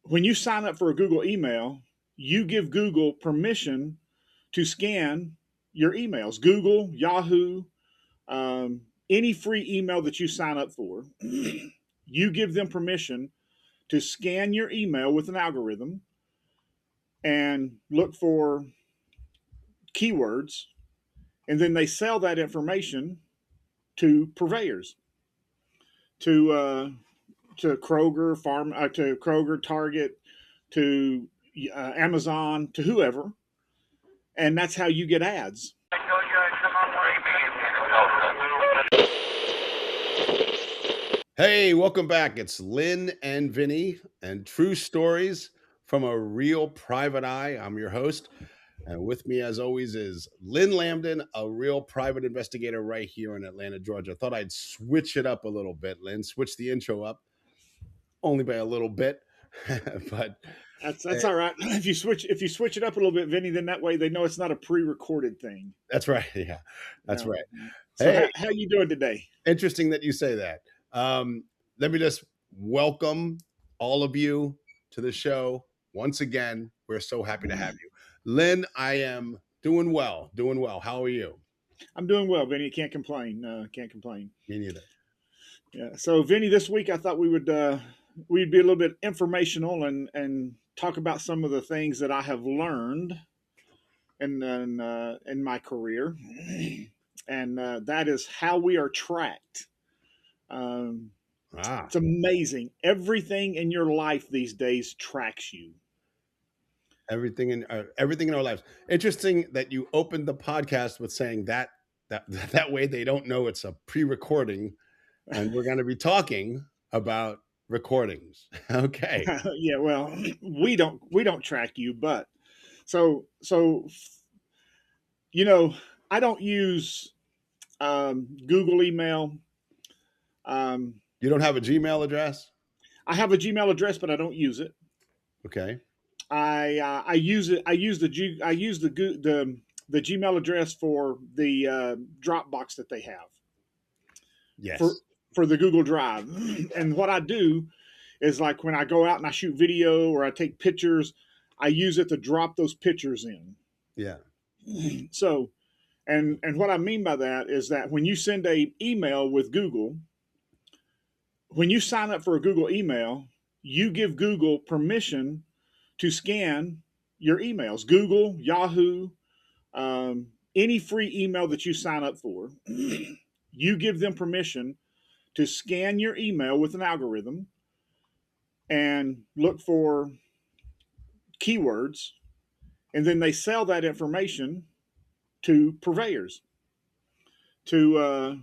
when you sign up for a Google email, you give Google permission to scan your emails. Google, Yahoo, any free email that you sign up for, you give them permission to scan your email with an algorithm and look for keywords, and then they sell that information to purveyors, to to Kroger, Target, to Amazon, to whoever, and that's how you get ads. Hey, welcome back. It's Lynn and Vinnie and True Stories from a Real Private Eye. I'm your host. And with me, as always, is Lynn Lambdin, a real private investigator right here in Atlanta, Georgia. I thought I'd switch it up a little bit, Lynn, switch the intro up only by a little bit. but That's all right. If you switch it up a little bit, Vinny, then that way they know it's not a pre-recorded thing. That's right. Yeah, that's Yeah. right. So Hey, how you doing today? interesting that you say that. Let me just welcome all of you to the show once again. We're so happy to have you, Lynn. I am doing well. Doing well. How are you? I'm doing well, Vinny. Can't complain. Can't complain. Me neither. Yeah. So, Vinny, this week I thought we'd be a little bit informational and talk about some of the things that I have learned in my career, and that is how we are tracked. Um, Ah, it's amazing. Everything in your life these days tracks you. everything in our lives. Interesting that you opened the podcast with saying that way they don't know it's a pre-recording, and we're going to be talking about recordings. Okay. Yeah. Well, we don't track you, but so you know I don't use Google email. Um, You don't have a Gmail address? I have a Gmail address, but I don't use it. Okay. I use it. I use the Gmail address for the Dropbox that they have for Yes. for the Google Drive. And what I do is, like, when I go out and I shoot video or I take pictures, I use it to drop those pictures in. Yeah. So, and what I mean by that is that when you send a email with Google, when you sign up for a Google email, you give Google permission to scan your emails. Google, Yahoo, any free email that you sign up for, you give them permission to scan your email with an algorithm and look for keywords, and then they sell that information to purveyors, to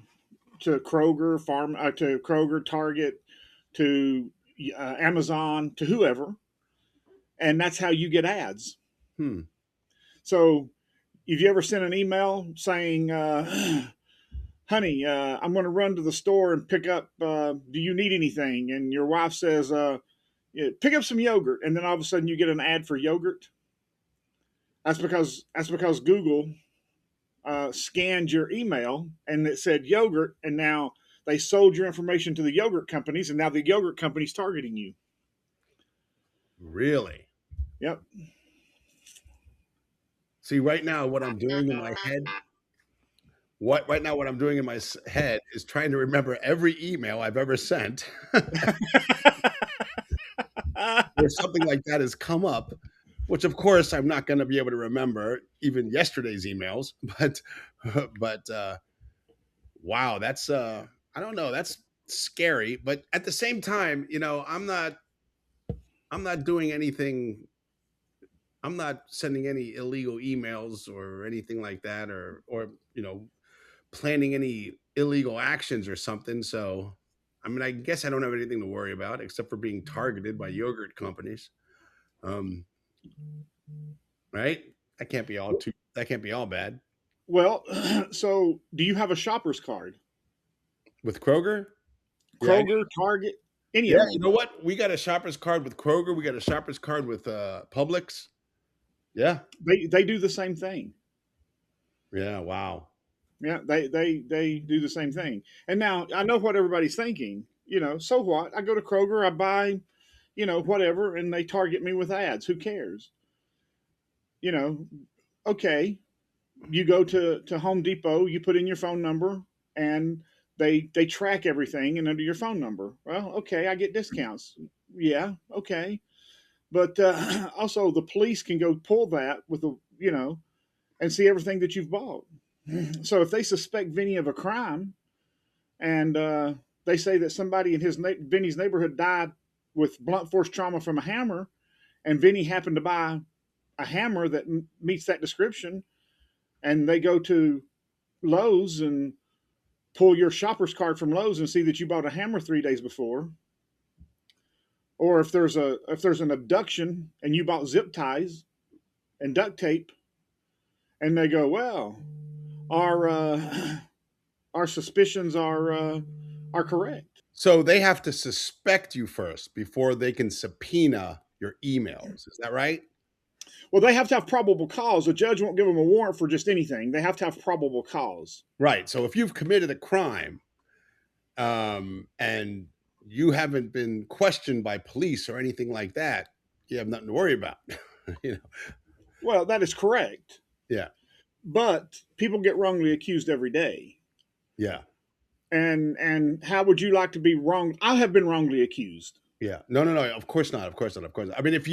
to Kroger, Target, to Amazon, to whoever, and that's how you get ads. Hmm. So, if you ever sent an email saying, "Honey, I'm going to run to the store and pick up. Do you need anything?" and your wife says, "Yeah, pick up some yogurt," and then all of a sudden you get an ad for yogurt. That's because Google scanned your email and it said yogurt, and now they sold your information to the yogurt companies, and now the yogurt company's targeting you. Really? Yep. See, right now, what I'm doing in my head, what right now, what I'm doing in my head is trying to remember every email I've ever sent where something like that has come up, which of course I'm not going to be able to remember even yesterday's emails, but wow, that's I don't know, that's scary, but at the same time, I'm not doing anything. I'm not sending any illegal emails or anything like that, or planning any illegal actions or something. So, I mean, I guess I don't have anything to worry about except for being targeted by yogurt companies. Um, right? That can't be all bad. Well, so do you have a shopper's card? With Kroger? Yeah, Kroger, Target, any yeah. of You them? know what? We got a shopper's card with Kroger. We got a shopper's card with Publix. Yeah, They do the same thing. yeah. Wow. Yeah, they do the same thing. And now I know what everybody's thinking. So what? I go to Kroger, I buy, whatever, and they target me with ads. Who cares? You know, okay, you go to Home Depot, you put in your phone number, and they track everything and under your phone number. Well, okay, I get discounts. Yeah, okay, but also the police can go pull that with and see everything that you've bought. So if they suspect Vinny of a crime, and they say that somebody in Vinny's neighborhood died with blunt force trauma from a hammer, and Vinny happened to buy a hammer that meets that description, and they go to Lowe's and pull your shopper's card from Lowe's and see that you bought a hammer 3 days before, or if there's an abduction and you bought zip ties and duct tape, and they go, well, our our suspicions are correct. So they have to suspect you first before they can subpoena your emails. Is that right? Well, they have to have probable cause. A judge won't give them a warrant for just anything. They have to have probable cause. Right. So if you've committed a crime, and you haven't been questioned by police or anything like that, you have nothing to worry about. you know. Well, that is correct. Yeah. But people get wrongly accused every day. Yeah. And how would you like to be wrong? I have been wrongly accused. Yeah. No, no, no. Of course not. Of course not. Of course not. I mean, if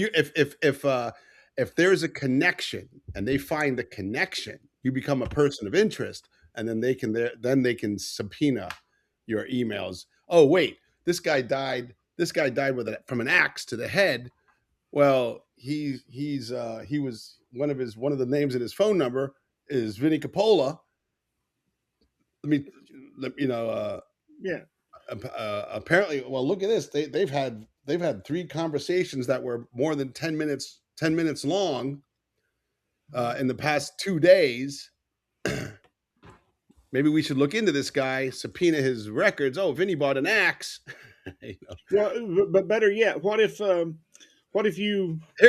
there's a connection and they find the connection, you become a person of interest, and then they can subpoena your emails. Oh, wait, this guy died. This guy died from an axe to the head. Well, he was one of the names in his phone number is Vinnie Coppola. Let me, Yeah. apparently, well, look at this. They've had 3 conversations that were more than 10 minutes long in the past 2 days. Maybe we should look into this guy, subpoena his records. Oh, Vinny bought an axe. Well, but better yet, what if you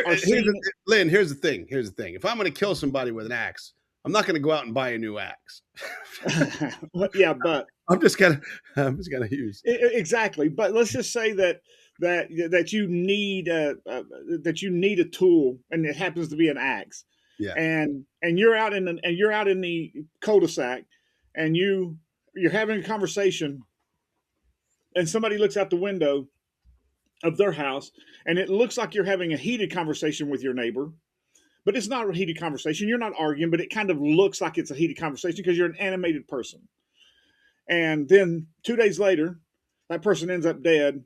are seeing? Lynn, here's the thing. If I'm going to kill somebody with an axe, I'm not going to go out and buy a new axe. Yeah, but I'm just gonna use exactly. But let's just say that you need a tool, and it happens to be an axe. Yeah. And you're out in the cul-de-sac, and you're having a conversation, and somebody looks out the window of their house, and it looks like you're having a heated conversation with your neighbor, but it's not a heated conversation. You're not arguing, but it kind of looks like it's a heated conversation because you're an animated person. And then 2 days later, that person ends up dead,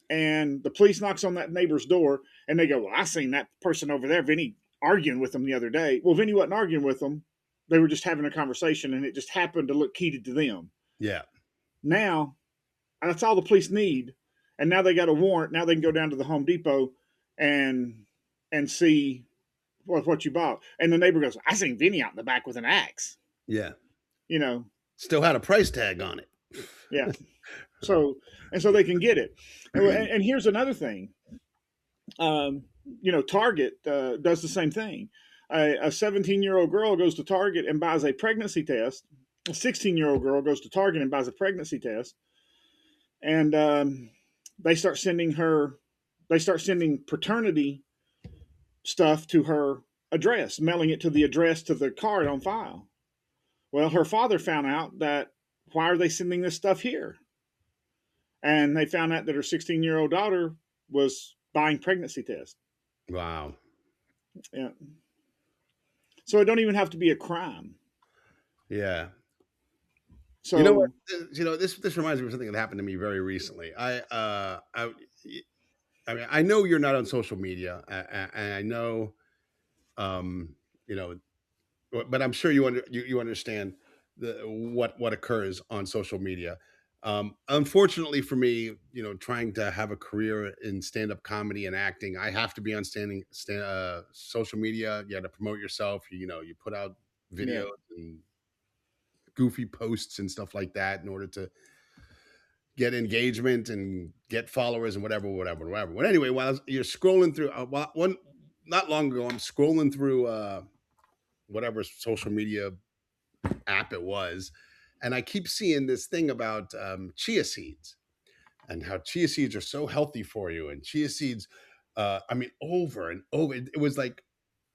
and the police knocks on that neighbor's door, and they go, well, I seen that person over there, Vinny, arguing with them the other day. Well, Vinny wasn't arguing with them. They were just having a conversation, and it just happened to look heated to them. Yeah. Now, that's all the police need. And now they got a warrant. Now they can go down to the Home Depot and see what you bought. And the neighbor goes, I seen Vinny out in the back with an axe. Yeah. Still had a price tag on it. Yeah. So they can get it. And here's another thing. Target does the same thing. A 17-year-old girl goes to Target and buys a pregnancy test. A 16-year-old girl goes to Target and buys a pregnancy test. And they start sending paternity stuff to her address, mailing it to the address to the card on file. Well, her father found out that, why are they sending this stuff here? And they found out that her 16-year-old daughter was buying pregnancy tests. Wow. Yeah. So it don't even have to be a crime. Yeah. So what? This reminds me of something that happened to me very recently. I mean, I know you're not on social media, and I know, but I'm sure you understand what occurs on social media. Unfortunately for me, trying to have a career in stand-up comedy and acting, I have to be on social media. You got to promote yourself. You put out videos and goofy posts and stuff like that in order to get engagement and get followers and whatever. But anyway, while you're scrolling through, not long ago, I'm scrolling through whatever social media app it was, and I keep seeing this thing about chia seeds. and how chia seeds are so healthy for you, and chia seeds, I mean, over and over. It was like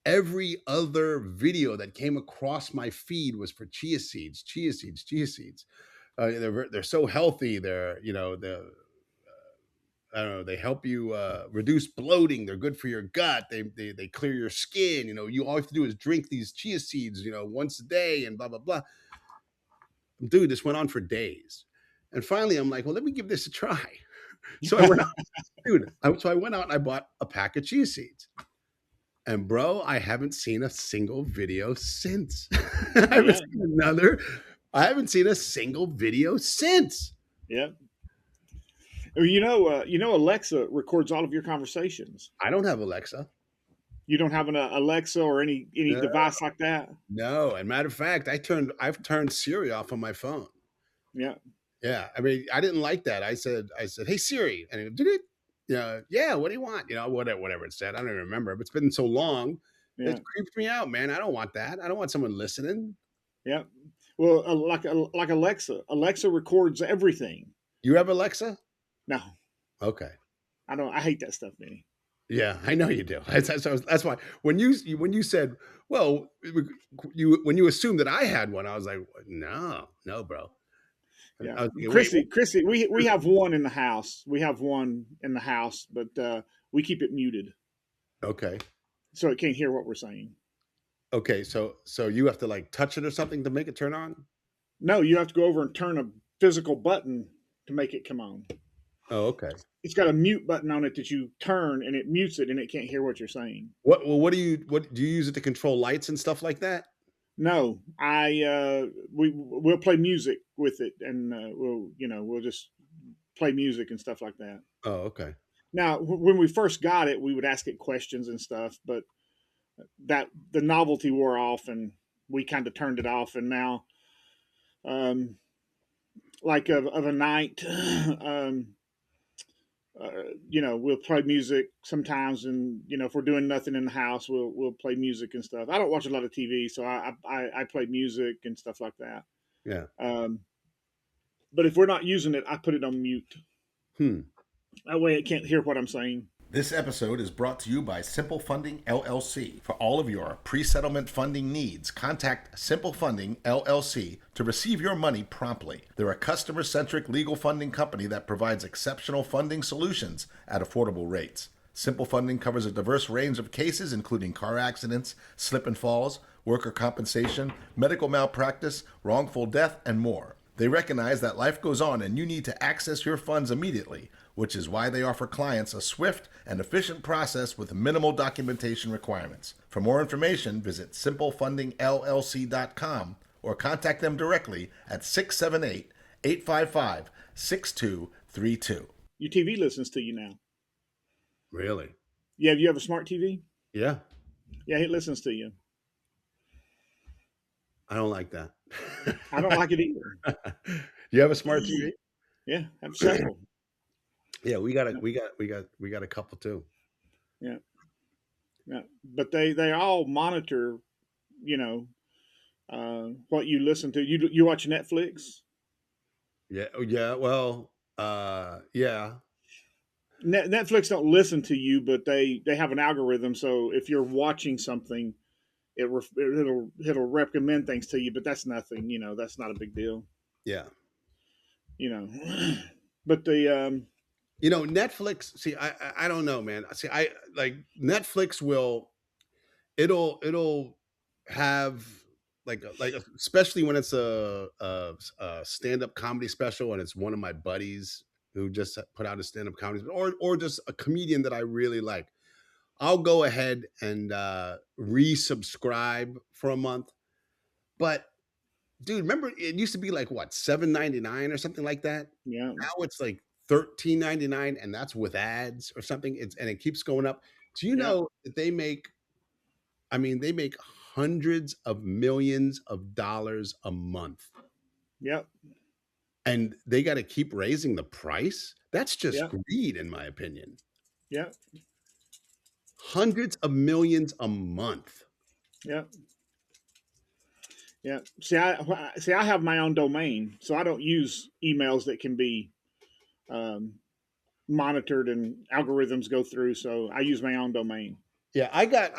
every other video that came across my feed was for chia seeds, chia seeds, chia seeds. They're so healthy. They're, you know, I don't know, they help you reduce bloating. They're good for your gut. They clear your skin. You know, you all have to do is drink these chia seeds, you know, once a day, and blah blah blah. Dude, this went on for days, and finally, I'm like, well, let me give this a try. So I went out, dude. So I went out and I bought a pack of chia seeds. And bro, I haven't seen a single video since. I haven't Yeah, seen another. I haven't seen a single video since. yeah. Alexa records all of your conversations. I don't have Alexa. You don't have an Alexa or any No, device like that. no. And matter of fact, I've turned Siri off on my phone. Yeah, Yeah, I mean, I didn't like that. I said, "Hey Siri," and it did it. Yeah. What do you want? You know, whatever it said. I don't even remember. But it's been so long, yeah, it creeps me out, man. I don't want that. I don't want someone listening. yeah. Well, like Alexa, Alexa records everything. You have Alexa? No, Okay. I don't. I hate that stuff, Vinnie. Yeah, I know you do. That's why when you said, well, when you assumed that I had one, I was like, no, no, bro. Yeah, I was thinking, wait, Chrissy, we have one in the house. We have one in the house, but we keep it muted okay, so it can't hear what we're saying. okay. So you have to like touch it or something to make it turn on. No, you have to go over and turn a physical button to make it come on. Oh, okay. It's got a mute button on it that you turn and it mutes it and it can't hear what you're saying. What do you use it to control lights and stuff like that? No, we'll play music with it and we'll just play music and stuff like that. Oh, okay. Now, when we first got it, we would ask it questions and stuff, but that the novelty wore off and we kind of turned it off. And now, um, like of a night, we'll play music sometimes, and if we're doing nothing in the house, we'll play music and stuff. I don't watch a lot of TV, so I play music and stuff like that. Yeah. But if we're not using it, I put it on mute. Hmm. That way, it can't hear what I'm saying. This episode is brought to you by Simple Funding LLC. For all of your pre-settlement funding needs, contact Simple Funding LLC to receive your money promptly. They're a customer-centric legal funding company that provides exceptional funding solutions at affordable rates. Simple Funding covers a diverse range of cases, including car accidents, slip and falls, worker compensation, medical malpractice, wrongful death, and more. They recognize that life goes on and you need to access your funds immediately, which is why they offer clients a swift and efficient process with minimal documentation requirements. For more information, visit simplefundingllc.com or contact them directly at 678-855-6232. Your TV listens to you now. Really? Yeah, you have a smart TV? Yeah. Yeah, it listens to you. I don't like that. I don't like it either. You have a smart TV? Yeah, I have several. Yeah, we got a couple too. Yeah, yeah, but they all monitor, what you listen to. You watch Netflix? Yeah, yeah. Well, yeah. Netflix don't listen to you, but they have an algorithm. So if you're watching something, it'll recommend things to you. But that's nothing. That's not a big deal. Yeah. But Netflix. See, I don't know, man. See, I like Netflix it'll have like especially when it's a stand-up comedy special and it's one of my buddies who just put out a stand-up comedy, or just a comedian that I really like. I'll go ahead and resubscribe for a month. But dude, remember it used to be like what, $7.99 or something like that? yeah, Now it's like $13.99, and that's with ads or something. And it keeps going up. Do you know that they make hundreds of millions of dollars a month? Yep. And they got to keep raising the price? That's just Yep. greed, in my opinion. Yep. Hundreds of millions a month. Yep. Yeah. See, I have my own domain, so I don't use emails that can be monitored and algorithms go through. So I use my own domain. Yeah, I got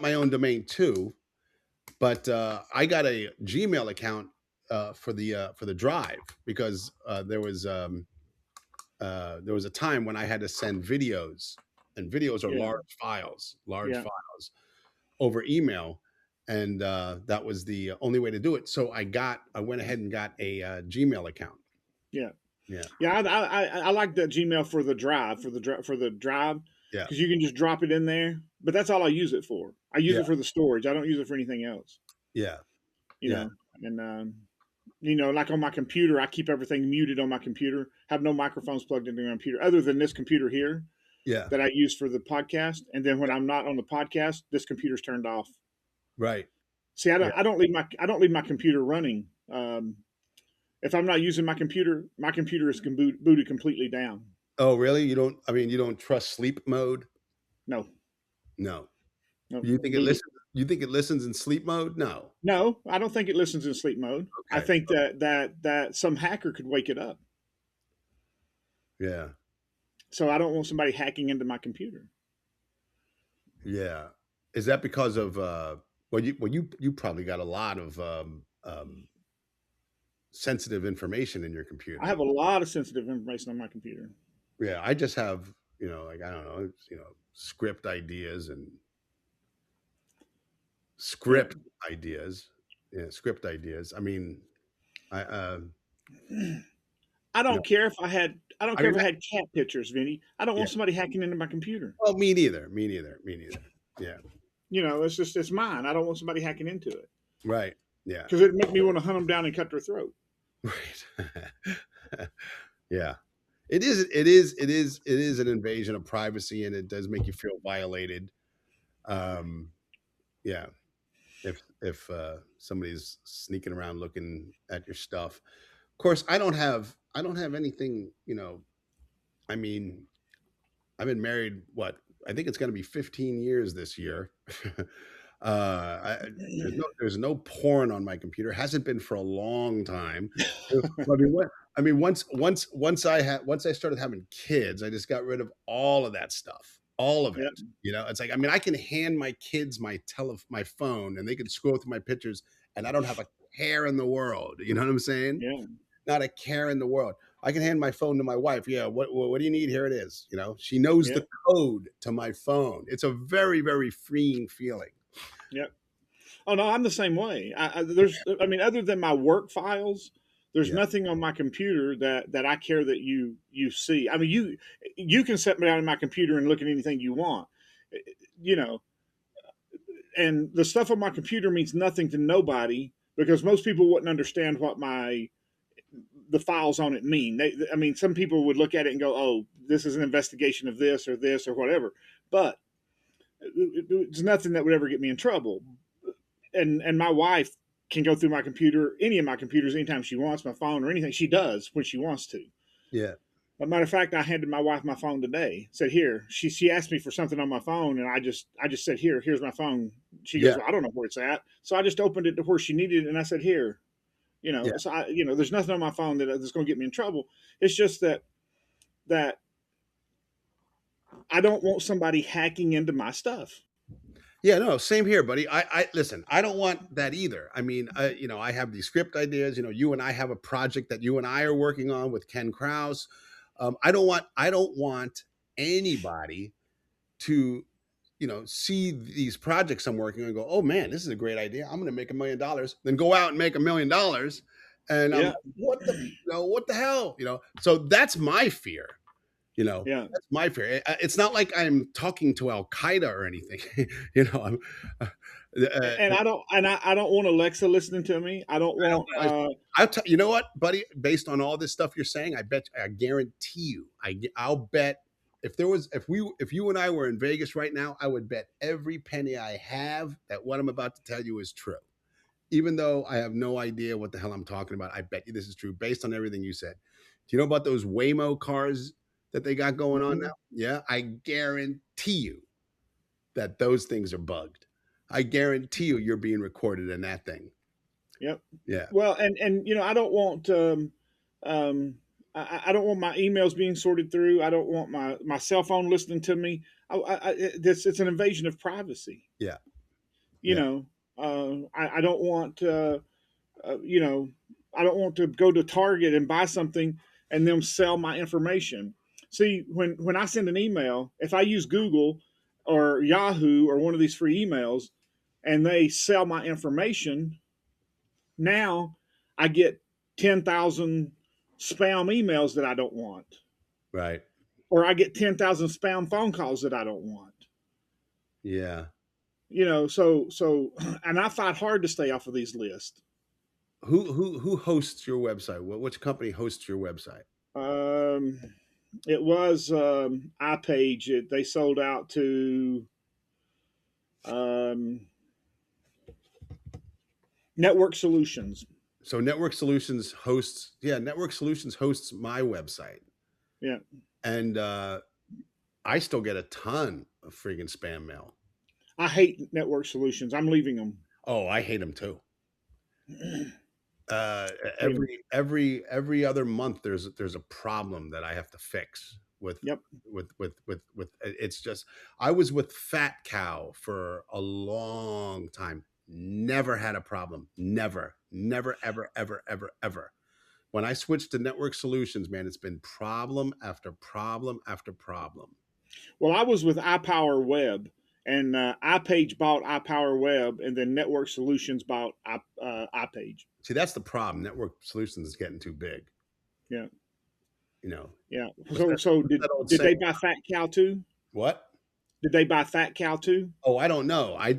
my own domain too, but I got a Gmail account for the drive because there was a time when I had to send videos, and videos are Yeah, large yeah, files over email, and that was the only way to do it. So I went ahead and got a Gmail account. yeah, Yeah, yeah. I like that Gmail for the drive for the drive yeah, because you can just drop it in there. But that's all I use it for. I use yeah, it for the storage. I don't use it for anything else. yeah, You yeah. know, and like on my computer, I keep everything muted on my computer. Have no microphones plugged into my computer other than this computer here Yeah, that I use for the podcast. And then when I'm not on the podcast, this computer's turned off. right. See, Yeah. I don't leave my computer running. If I'm not using my computer is booted completely down. Oh, really? You don't? I mean, you don't trust sleep mode? No, No. no, You think it booted. listens? You think it listens in sleep mode? No. No, I don't think it listens in sleep mode. I Okay. think that some hacker could wake it up. Yeah. So I don't want somebody hacking into my computer. Yeah. Is that because of you probably got a lot of sensitive information in your I computer. have a lot of sensitive information on my computer. Yeah, I just have, like I don't know, script ideas and Yeah. script ideas. Yeah, script ideas. I mean, I I you know, don't care if I had I don't I care mean, if I had cat pictures, Vinny. I don't yeah. want somebody hacking into my computer. Oh, me neither. Me neither. Me neither. Yeah. It's mine. I don't want somebody hacking into it Right. Yeah. because it make me want to hunt them down and cut their throat. Right. Yeah. It is an invasion of privacy, and it does make you feel violated. Um, yeah. If somebody's sneaking around looking at your stuff. Of course, I don't have anything, I mean, I've been married, what? I think it's going to be 15 years this year. There's no porn on my computer. Hasn't been for a long time. I mean, once I started having kids, I just got rid of all of that stuff, all of it. Yep. It's like, I mean, I can hand my kids my phone, and they can scroll through my pictures, and I don't have a care in the world. You know what I'm saying? Yeah. Not a care in the world. I can hand my phone to my wife. Yeah, what do you need? Here it is. She knows Yeah. the code to my phone. It's a very, very freeing feeling. Yep. Oh no, I'm the same way. Other than my work files, there's Yeah, nothing on my computer that I care that you see. I mean, you can set me down on my computer and look at anything you want, you know. And the stuff on my computer means nothing to nobody because most people wouldn't understand what the files on it mean. Some people would look at it and go, "Oh, this is an investigation of this or whatever," but it's nothing that would ever get me in trouble. And my wife can go through my computer, any of my computers, anytime she wants, my phone or anything. She does when she wants to. yeah, As a matter of fact, I handed my wife my phone today. Said here. She asked me for something on my phone, and I just said here's my phone. She goes, yeah, well, I don't know where it's at. So I just opened it to where she needed it, and I said here. yeah, There's nothing on my phone that's going to get me in trouble. It's just that I don't want somebody hacking into my stuff. yeah. No, same here, buddy. I listen. I don't want that either. I mean, I have these script ideas. You and I have a project that you and I are working on with Ken Krause. I don't want anybody to see these projects I'm working on and go, oh man, this is a great idea. I'm going to make $1 million. Then go out and make $1 million, and I'm Yeah, like, what the hell, So that's my fear. yeah. That's my fear. It's not like I'm talking to Al Qaeda or anything. I'm, And I don't want Alexa listening to me. I don't want. you know what, buddy? Based on all this stuff you're saying, I guarantee you, I'll bet if you and I were in Vegas right now, I would bet every penny I have that what I'm about to tell you is true. Even though I have no idea what the hell I'm talking about, I bet you this is true based on everything you said. Do you know about those Waymo cars that they got going on now? Yeah, I guarantee you that those things are bugged. I guarantee you're being recorded in that thing. Yep. Yeah. Well, and I don't want. I don't want my emails being sorted through. I don't want my cell phone listening to me. It's an invasion of privacy. Yeah. You Yeah. know, I don't want you know, I don't want to go to Target and buy something and them sell my information. See, when I send an email, if I use Google or Yahoo or one of these free emails, and they sell my information, now I get 10,000 spam emails that I don't want, Right. or I get 10,000 spam phone calls that I don't want. Yeah. So and I fight hard to stay off of these lists. Who hosts your website? Which company hosts your website? Um, it was iPage. They sold out to um, Network Solutions. So Network Solutions hosts, Network Solutions hosts my website. Yeah. And I still get a ton of freaking spam mail. I hate Network Solutions. I'm leaving them. Oh, I hate them too. Every other month there's a problem that I have to fix with Yep. with it's just, I was with Fat Cow for a long time, never had a problem, never ever. When I switched to Network Solutions, man, it's been problem after problem after problem. Well, I was with iPower Web, and iPage bought iPower Web, and then Network Solutions bought iPage. See, that's the problem. Network Solutions is getting too big. Yeah. You know. Yeah. What's So that old did they saying? buy Fat Cow too? What? Did they buy Fat Cow too? Oh, I don't know. I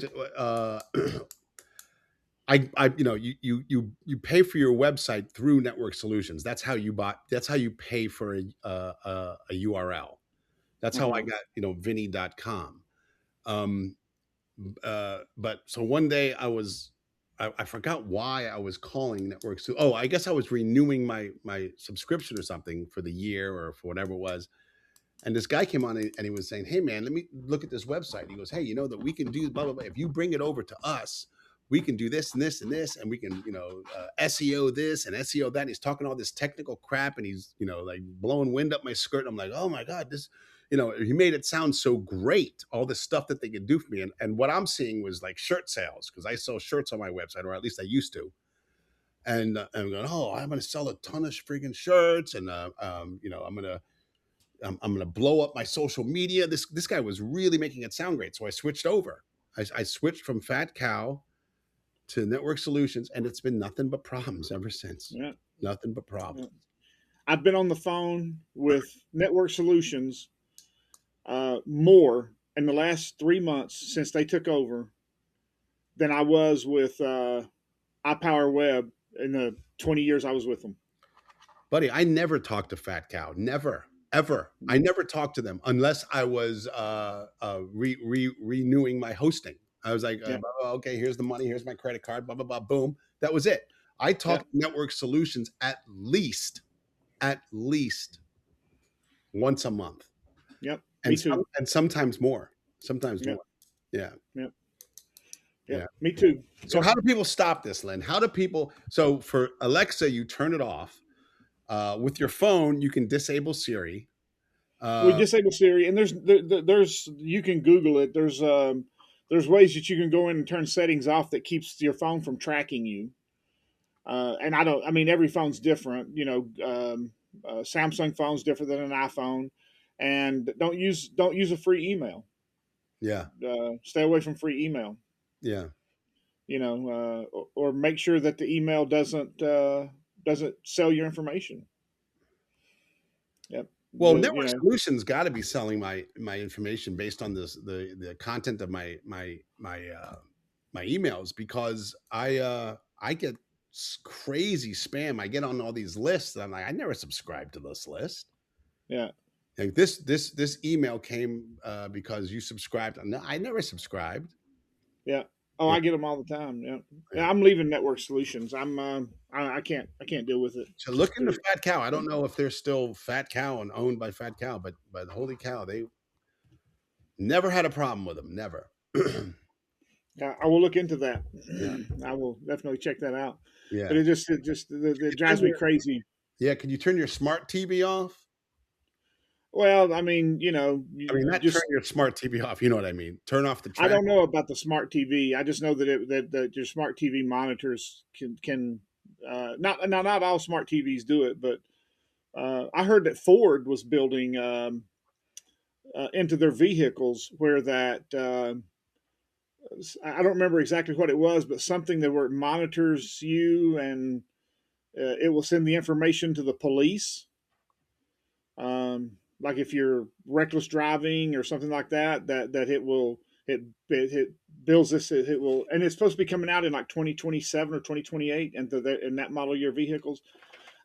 you pay for your website through Network Solutions. That's how you buy. That's how you pay for a URL. That's how I got Vinnie.com. But so one day I forgot why I was calling Network. Oh, I guess I was renewing my subscription or something for the year or for whatever it was. And this guy came on and he was saying, "Hey man, let me look at this website." He goes, "Hey, you know that we can do blah blah blah. If you bring it over to us, we can do this and this and this, and we can SEO this and SEO that." And he's talking all this technical crap, and he's like blowing wind up my skirt. And I'm like, "Oh my god, this." He made it sound so great, all this stuff that they could do for me. And what I'm seeing was like shirt sales, because I sell shirts on my website, or at least I used to. And I'm going, "Oh, I'm going to sell a ton of freaking shirts, and I'm going to blow up my social media." This guy was really making it sound great. So I switched over. I switched from Fat Cow to Network Solutions, and it's been nothing but problems ever since. Yeah. Nothing but problems. Yeah. I've been on the phone with Network Solutions more in the last 3 months since they took over than I was with iPower Web in the 20 years I was with them. Buddy, I never talked to Fat Cow. Never, ever. I never talked to them unless I was renewing my hosting. I was like, okay, here's the money. Here's my credit card, blah, blah, blah, boom. That was it. I talked to Network Solutions at least once a month. Yep. And, me too. And sometimes more. Sometimes more. Yeah. Yep. Yeah. Me too. So how do people stop this, Lynn? How do people? So for Alexa, you turn it off. With your phone, you can disable Siri. We disable Siri, and there's you can Google it. There's ways that you can go in and turn settings off that keeps your phone from tracking you. And I mean, every phone's different. Samsung phone's different than an iPhone, and don't use a free email. Yeah. Stay away from free email. Yeah. Or make sure that the email doesn't sell your information. Yep. Well, Network Solutions got to be selling my information based on the content of my emails, because I get crazy spam. I get on all these lists, and I'm like, I never subscribed to this list. Yeah. Like this email came because you subscribed. No, I never subscribed. Yeah. Oh, I get them all the time. Yeah. I'm leaving Network Solutions. I can't deal with it. So look into Fat Cow. I don't know if they're still Fat Cow and owned by Fat Cow, but holy cow, they never had a problem with them. Never. I will look into that. Yeah. I will definitely check that out. Yeah. But it drives me crazy. Yeah, can you turn your smart TV off? Well, I mean, I mean, not turn just your smart TV off. You know what I mean? Turn off the I track. don't know about the smart TV. I just know that your smart TV monitors can not all smart TVs do it, but I heard that Ford was building into their vehicles where that I don't remember exactly what it was, but something that where it monitors you and it will send the information to the police. Like if you're reckless driving or something like that, that it builds this. It will, and it's supposed to be coming out in like 2027 or 2028, and in that model year vehicles.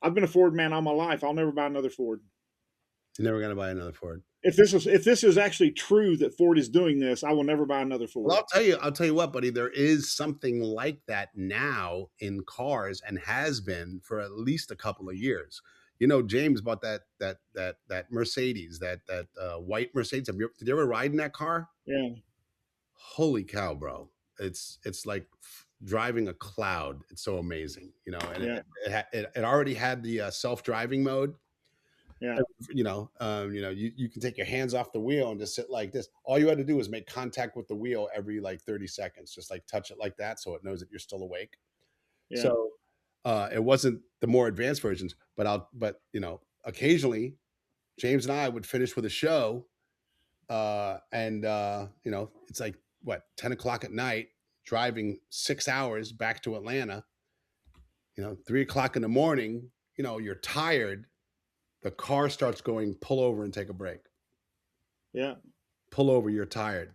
I've been a Ford man all my life. I'll never buy another Ford. You're never gonna buy another Ford. If this is actually true that Ford is doing this, I will never buy another Well, Ford. I'll tell you what, buddy. There is something like that now in cars, and has been for at least a couple of years. You know, James bought that Mercedes, that white Mercedes. Did you ever ride in that car? Yeah, Holy cow, bro! It's like driving a cloud. It's so amazing, you know. And yeah, it already had the self-driving mode. yeah, You can take your hands off the wheel and just sit like this. All you had to do was make contact with the wheel every like 30 seconds, just like touch it like that so it knows that you're still awake. yeah, So it wasn't the more advanced versions, but occasionally James and I would finish with a show, and it's like what, 10 o'clock at night, driving 6 hours back to Atlanta, 3 o'clock in the morning, you're tired. The car starts going, pull over and take a break. yeah, Pull over, you're tired.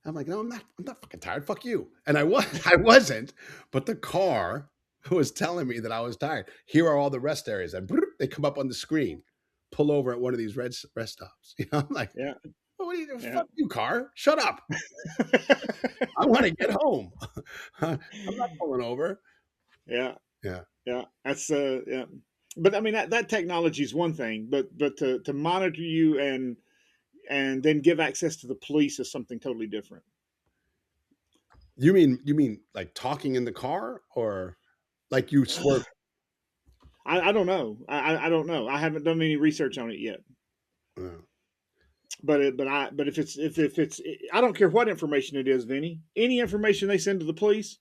I'm like, no, I'm not fucking tired. Fuck you. And I wasn't, but the car was telling me that I was tired. Here are all the rest areas. And they come up on the screen. Pull over at one of these rest stops. I'm like, yeah, well, what are you doing? yeah. Fuck you, car. Shut up. I want to get home. I'm not pulling over. Yeah, Yeah. yeah. That's yeah. But I mean that technology is one thing, but to monitor you and then give access to the police is something totally different. You mean like talking in the car, or like you swerve? I don't know. I don't know. I haven't done any research on it yet. Uh, But if it's I don't care what information it is, Vinny. Any information they send to the police,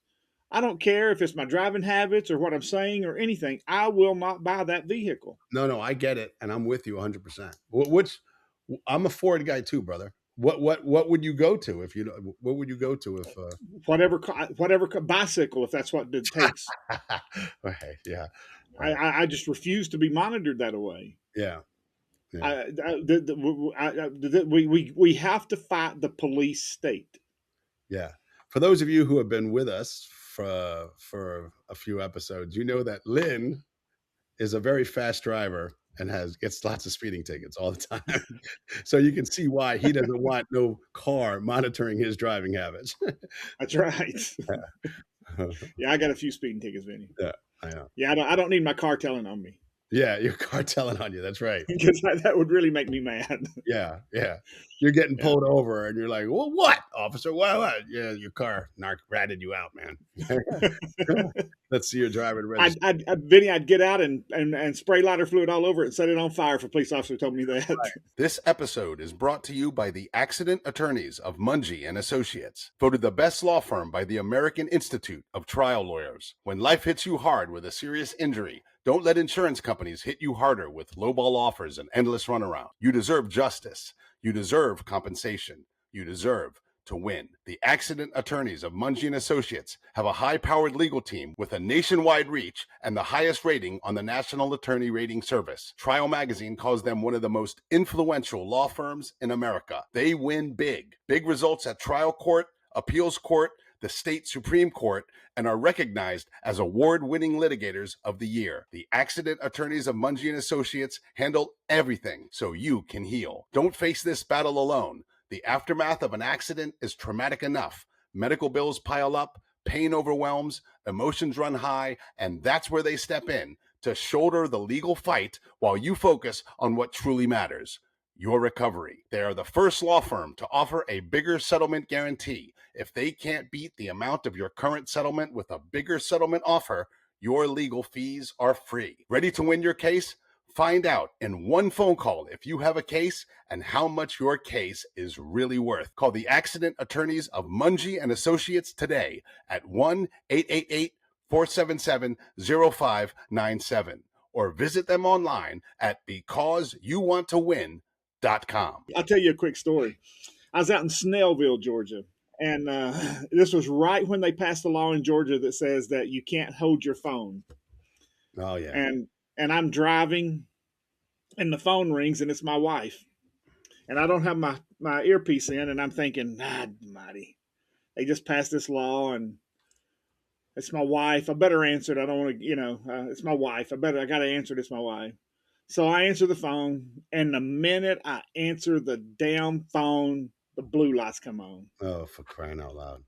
I don't care if it's my driving habits or what I'm saying or anything. I will not buy that vehicle. no, I get it, and I'm with you 100%. Which I'm a Ford guy too, brother. What would you go to if you? What would you go to if? Whatever bicycle, if that's what it takes. Right. Yeah. I just refuse to be monitored that way. Yeah. Yeah. We have to fight the police state. Yeah. For those of you who have been with us for a few episodes, you know that Lynn is a very fast driver and gets lots of speeding tickets all the time. So you can see why he doesn't want no car monitoring his driving habits. That's right. Yeah. Yeah, I got a few speeding tickets, Vinny. Yeah, I know. Yeah, I don't need my car telling on me. Yeah, your car telling on you. That's right. Because that would really make me mad. Yeah, yeah. You're getting pulled over, and you're like, "Well, what, officer? What? Yeah, your car ratted you out, man." Let's see your driving register. Vinny, I'd get out and spray lighter fluid all over it and set it on fire if a police officer told me that. Right. This episode is brought to you by the Accident Attorneys of Monge and Associates, voted the best law firm by the American Institute of Trial Lawyers. When life hits you hard with a serious injury, don't let insurance companies hit you harder with lowball offers and endless runaround. You deserve justice. You deserve compensation. You deserve to win. The Accident Attorneys of Monge and Associates have a high-powered legal team with a nationwide reach and the highest rating on the National Attorney Rating Service. Trial Magazine calls them one of the most influential law firms in America. They win big. Big results at trial court, appeals court, the state Supreme Court, and are recognized as award-winning litigators of the year. The Accident Attorneys of Monge and Associates handle everything so you can heal. Don't face this battle alone. The aftermath of an accident is traumatic enough. Medical bills pile up, pain overwhelms, emotions run high, and that's where they step in to shoulder the legal fight while you focus on what truly matters, your recovery. They are the first law firm to offer a bigger settlement guarantee. If they can't beat the amount of your current settlement with a bigger settlement offer, Your legal fees are free. Ready to win your case? Find out in one phone call if you have a case and how much your case is really worth. Call the accident attorneys of Monge and Associates today at 1-888-477-0597 or visit them online at becauseyouwanttowin.com. I'll tell you a quick story. I was out in Snellville, Georgia, and this was right when they passed a law in Georgia that says that you can't hold your phone. Oh yeah. And I'm driving, and the phone rings, and it's my wife, and I don't have my earpiece in, and I'm thinking, mighty, they just passed this law, and it's my wife. I better answer it. I don't want to, it's my wife. I got to answer it. It's my wife. So I answer the phone, and the minute I answer the damn phone, the blue lights come on. Oh, for crying out loud.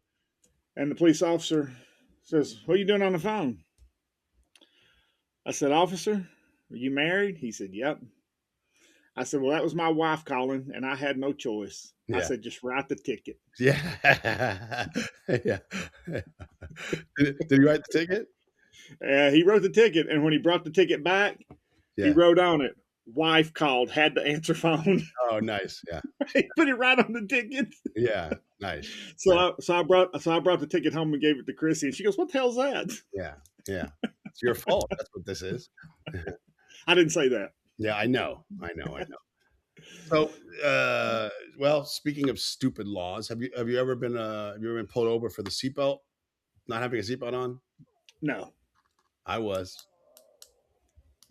And the police officer says, "What are you doing on the phone?" I said, "Officer, are you married?" He said, "Yep." I said, "Well, that was my wife calling, and I had no choice." Yeah. I said, "Just write the ticket." Yeah. Yeah. Did he write the ticket? He wrote the ticket, and when he brought the ticket back, Yeah. he wrote on it, "Wife called, had to answer phone." Oh, nice. Yeah. He put it right on the ticket. Yeah. Nice. So Yeah. I brought the ticket home and gave it to Chrissy, and she goes, "What the hell's that?" Yeah. Yeah. It's your fault. That's what this is. I didn't say that. Yeah, I know. So, well, speaking of stupid laws, have you ever been pulled over for the seatbelt, not having a seatbelt on? No, I was.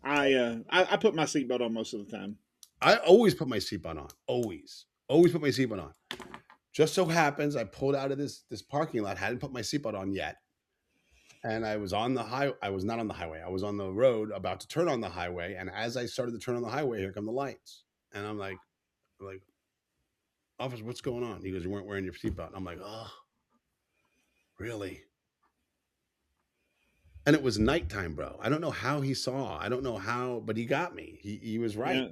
I put my seatbelt on most of the time. I always put my seatbelt on. Always put my seatbelt on. Just so happens I pulled out of this parking lot, hadn't put my seatbelt on yet, and I was on the highway. I was not on the highway. I was on the road, about to turn on the highway, and as I started to turn on the highway, here come the lights, and I'm like, "Officer, what's going on?" He goes, "You weren't wearing your seatbelt." I'm like, "Oh, really?" And it was nighttime, bro. I don't know how he saw. I don't know how, but he got me. He was right. Yeah.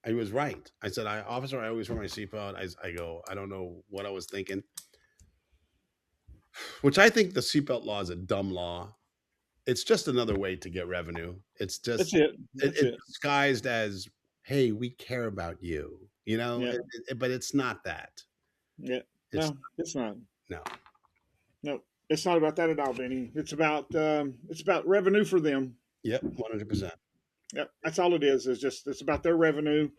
He was right. I said, "Officer, I always wear my seatbelt." I go, "I don't know what I was thinking." Which I think the seatbelt law is a dumb law. It's just another way to get revenue. It's just That's it. it's disguised as, "Hey, we care about you," Yeah. but it's not that. Yeah. It's No, it's not. no. No, it's not about that at all, Vinny. It's about revenue for them. Yep, 100%. Yeah, that's all it is. It's about their revenue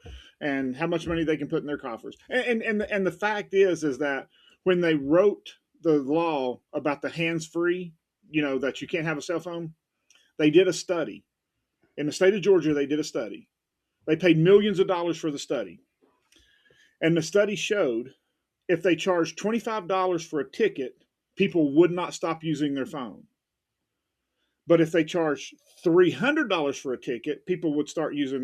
and how much money they can put in their coffers. And the fact is that when they wrote the law about the hands free, that you can't have a cell phone, they did a study in the state of Georgia. They did a study. They paid millions of dollars for the study, and the study showed if they charged $25 for a ticket, people would not stop using their phone. But if they charged $300 for a ticket, people would stop using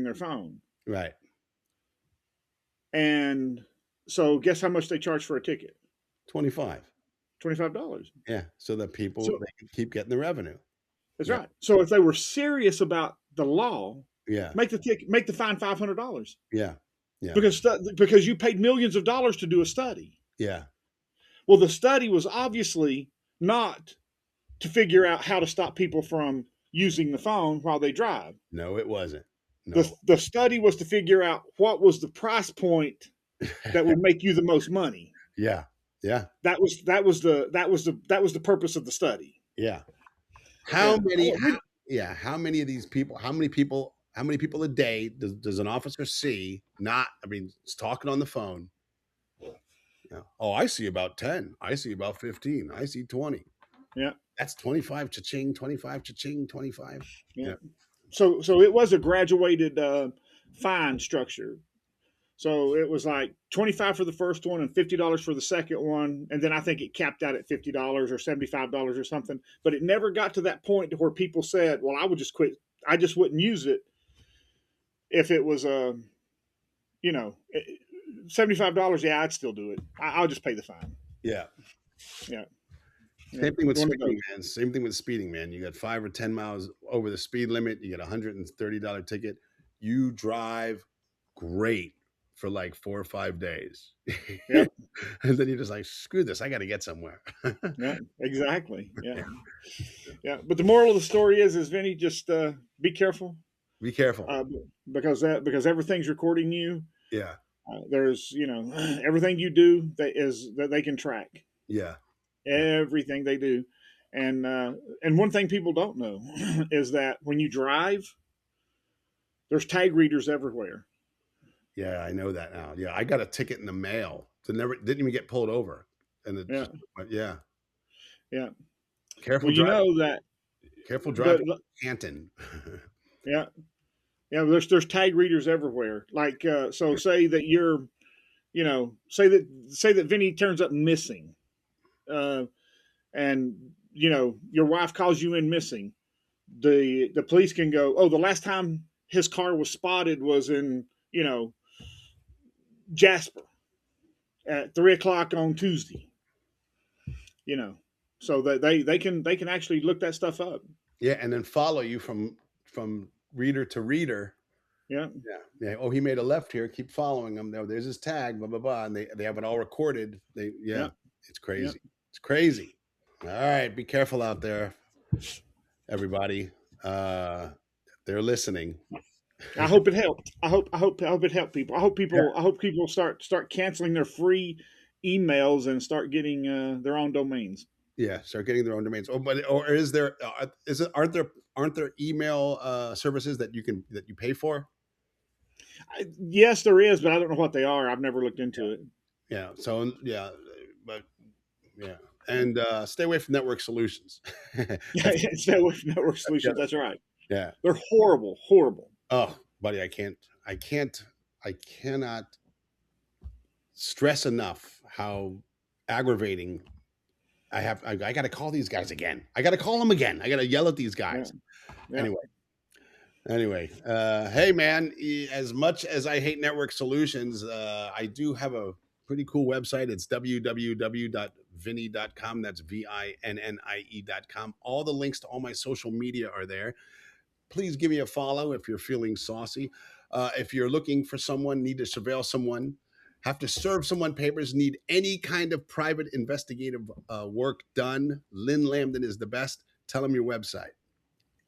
their phone. Right. And so, guess how much they charge for a ticket? 25. $25. Yeah, so that people So, they can keep getting the revenue. that's Yeah. right. So if they were serious about the law, Yeah. make the fine $500. Yeah. Yeah. Because you paid millions of dollars to do a study. Yeah. Well, the study was obviously not to figure out how to stop people from using the phone while they drive. No, it wasn't. No. The study was to figure out what was the price point that would make you the most money. Yeah. Yeah. That was the purpose of the study. Yeah. How many of these people, how many people a day does an officer see? It's talking on the phone. Yeah. Oh, I see about 10. I see about 15. I see 20. Yeah. That's 25 cha-ching, 25 cha-ching, 25. Yeah. So it was a graduated fine structure. So it was like $25 for the first one and $50 for the second one, and then I think it capped out at $50 or $75 or something. But it never got to that point to where people said, "Well, I would just quit. I just wouldn't use it if it was $75. Yeah, I'd still do it. I'll just pay the fine." Yeah. Yeah. Same thing with speeding, man. Same thing with speeding, man. You got 5 or 10 miles over the speed limit. You get $130 ticket. You drive great for like 4 or 5 days. Yep. And then you're just like, screw this, I got to get somewhere. Yeah, exactly. Yeah. Yeah. But the moral of the story is Vinny, just be careful, Be careful. uh, because everything's recording you. Yeah. There's, everything you do that they can track. Yeah. Everything they do. And one thing people don't know is that when you drive, there's tag readers everywhere. Yeah, I know that now. Yeah, I got a ticket in the mail. Didn't even get pulled over. And it Yeah. just, yeah. Yeah. Careful Well, you driving. know that Careful driving, the Canton. yeah. Yeah, there's tag readers everywhere. Like so say that you're, say that Vinny turns up missing. And your wife calls you in missing. The police can go, "Oh, the last time his car was spotted was in, Jasper at 3 o'clock on Tuesday." So that they can actually look that stuff up. Yeah, and then follow you from reader to reader. Yeah. Yeah. Oh, he made a left here. Keep following him. There's his tag. Blah blah blah. And they have it all recorded. Yeah. It's crazy. Yeah. It's crazy. All right, be careful out there, everybody. They're listening. I hope it helped. I hope it helped people. I hope people start canceling their free emails and start getting their own domains. Yeah, start getting their own domains. Oh, but aren't there email services that you pay for? Yes, there is, but I don't know what they are. I've never looked into it. Yeah. So yeah, but yeah, and stay away from network solutions. Yeah, stay away from network solutions. That's right. Yeah, they're horrible. Oh, buddy, I cannot stress enough how aggravating. I got to call these guys again. I got to call them again. I got to yell at these guys. Yeah. Anyway, hey man, as much as I hate network solutions, I do have a pretty cool website. It's www.vinnie.com. That's VINNIE.com. All the links to all my social media are there. Please give me a follow if you're feeling saucy. If you're looking for someone, need to surveil someone, have to serve someone papers, need any kind of private investigative work done, Lynn Lambdin is the best. Tell them your website.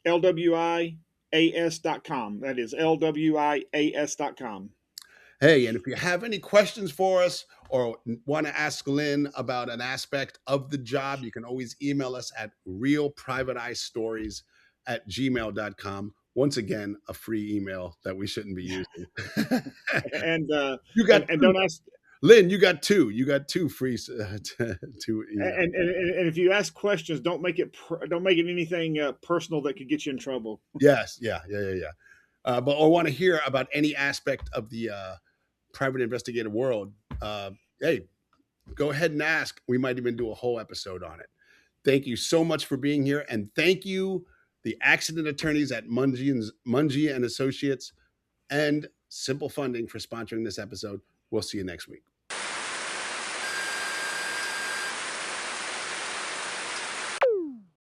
LWIAS.com. That is LWIAS.com. Hey, and if you have any questions for us or want to ask Lynn about an aspect of the job, you can always email us at RealPrivateEyeStories@gmail.com. Once again, a free email that we shouldn't be using. And you got and don't ask Lynn. You got two free to email. And if you ask questions, don't make it anything personal that could get you in trouble. Yes, yeah. But or want to hear about any aspect of the private investigative world? Hey, go ahead and ask. We might even do a whole episode on it. Thank you so much for being here, and thank you, the accident attorneys at Monge and Associates and Simple Funding for sponsoring this episode. We'll see you next week.